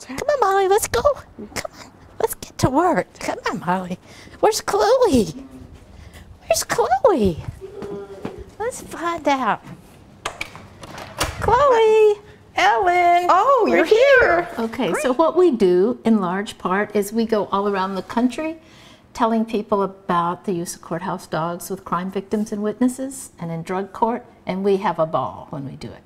Come on, Molly, let's go. Come on, let's get to work. Come on, Molly. Where's Chloe? Where's Chloe? Let's find out. Chloe, Ellen. Oh, you're here. Okay, so what we do in large part is we go all around the country telling people about the use of courthouse dogs with crime victims and witnesses and in drug court, and we have a ball when we do it.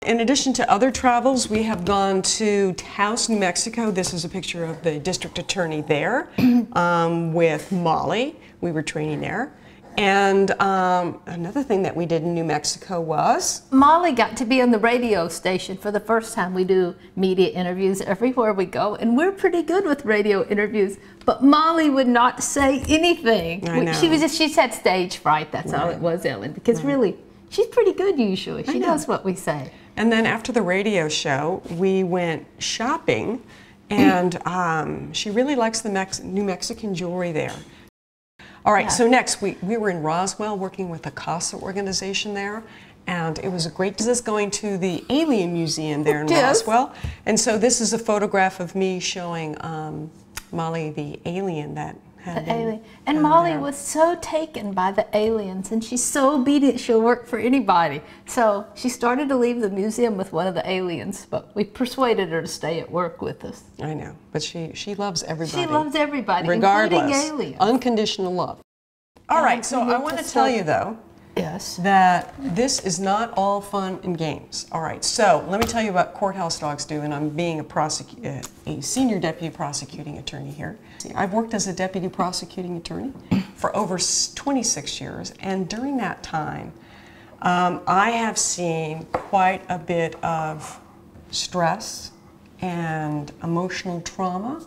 In addition to other travels, we have gone to Taos, New Mexico. This is a picture of the district attorney there with Molly. We were training there. And another thing that we did in New Mexico was... Molly got to be on the radio station for the first time. We do media interviews everywhere we go, and we're pretty good with radio interviews, but Molly would not say anything. I know. She said stage fright, that's all it was, Ellen, because really, she's pretty good usually. She knows what we say. And then after the radio show, we went shopping, and she really likes the New Mexican jewelry there. All right, so next we were in Roswell working with the CASA organization there, and it was a great business going to the Alien Museum there in Roswell. And so this is a photograph of me showing Molly the alien that had been And Molly was so taken by the aliens, and she's so obedient she'll work for anybody. So she started to leave the museum with one of the aliens, but we persuaded her to stay at work with us. I know, but she loves everybody. She loves everybody, regardless, including aliens. Unconditional love. All right, so I want to tell you though, that this is not all fun and games. All right, so let me tell you what courthouse dogs do, and I'm being a senior deputy prosecuting attorney here. I've worked as a deputy prosecuting attorney for over 26 years, and during that time, I have seen quite a bit of stress and emotional trauma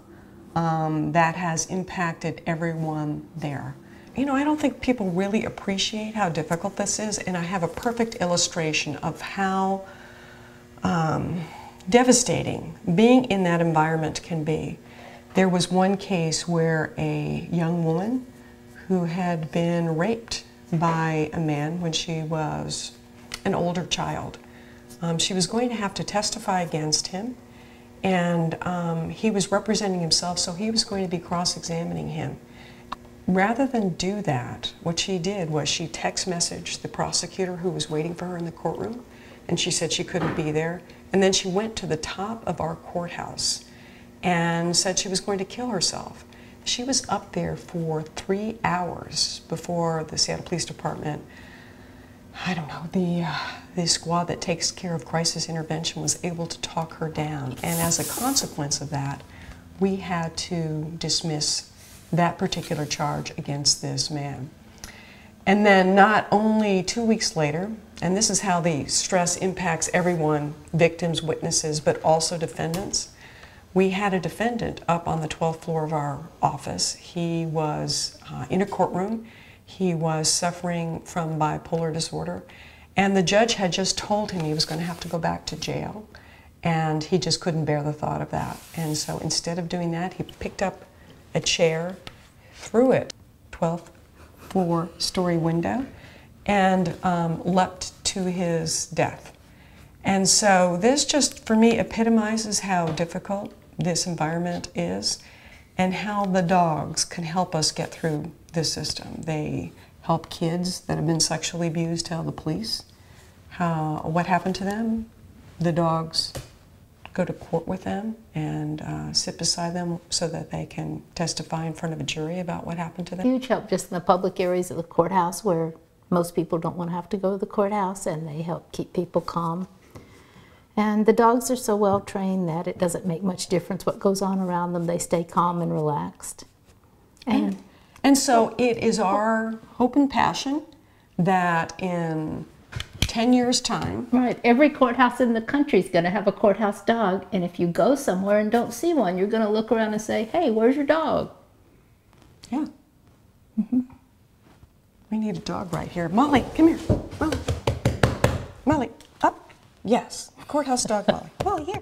that has impacted everyone there. You know, I don't think people really appreciate how difficult this is, and I have a perfect illustration of how devastating being in that environment can be. There was one case where a young woman who had been raped by a man when she was an older child. She was going to have to testify against him, and he was representing himself, so he was going to be cross-examining him. Rather than do that, what she did was she text messaged the prosecutor who was waiting for her in the courtroom, and she said she couldn't be there. And then she went to the top of our courthouse and said she was going to kill herself. She was up there for 3 hours before the Seattle Police Department, I don't know, the squad that takes care of crisis intervention was able to talk her down. And as a consequence of that, we had to dismiss that particular charge against this man. And then not only 2 weeks later, and this is how the stress impacts everyone, victims, witnesses, but also defendants, we had a defendant up on the 12th floor of our office. He was in a courtroom. He was suffering from bipolar disorder, and the judge had just told him he was going to have to go back to jail, and he just couldn't bear the thought of that. And so instead of doing that, he picked up a chair, threw it 12th floor story window, and leapt to his death. And so this just, for me, epitomizes how difficult this environment is and how the dogs can help us get through this system. They help kids that have been sexually abused tell the police what happened to them. The dogs go to court with them and sit beside them so that they can testify in front of a jury about what happened to them. Huge help just in the public areas of the courthouse where most people don't want to have to go to the courthouse, and they help keep people calm. And the dogs are so well trained that it doesn't make much difference what goes on around them. They stay calm and relaxed. And so it is our hope and passion that in 10 years' time. Right. Every courthouse in the country is going to have a courthouse dog. And if you go somewhere and don't see one, you're going to look around and say, hey, where's your dog? Yeah. We need a dog right here. Molly, come here. Molly. Molly, up. Yes. Courthouse dog, Molly. Molly, here.